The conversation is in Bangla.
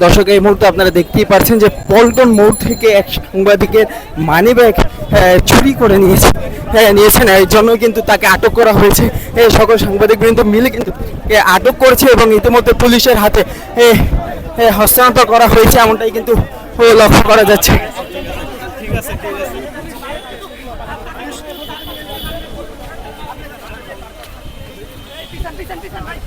দর্শক, এই মুহূর্তে আপনারা দেখতেই পাচ্ছেন যে পল্টন মোড় থেকে এক সাংবাদিকের মানিব্যাগ চুরি করে নিয়েছেন, এই জন্য কিন্তু তাকে আটক করা হয়েছে। সকল সাংবাদিকবৃন্দ মিলে কিন্তু আটক করেছে এবং ইতিমধ্যে পুলিশের হাতে হস্তান্তর করা হয়েছে, এমনটাই কিন্তু লক্ষ্য করা যাচ্ছে। ঠিক আছে, ঠিক আছে। পিছন পিছন পিছন ভাই।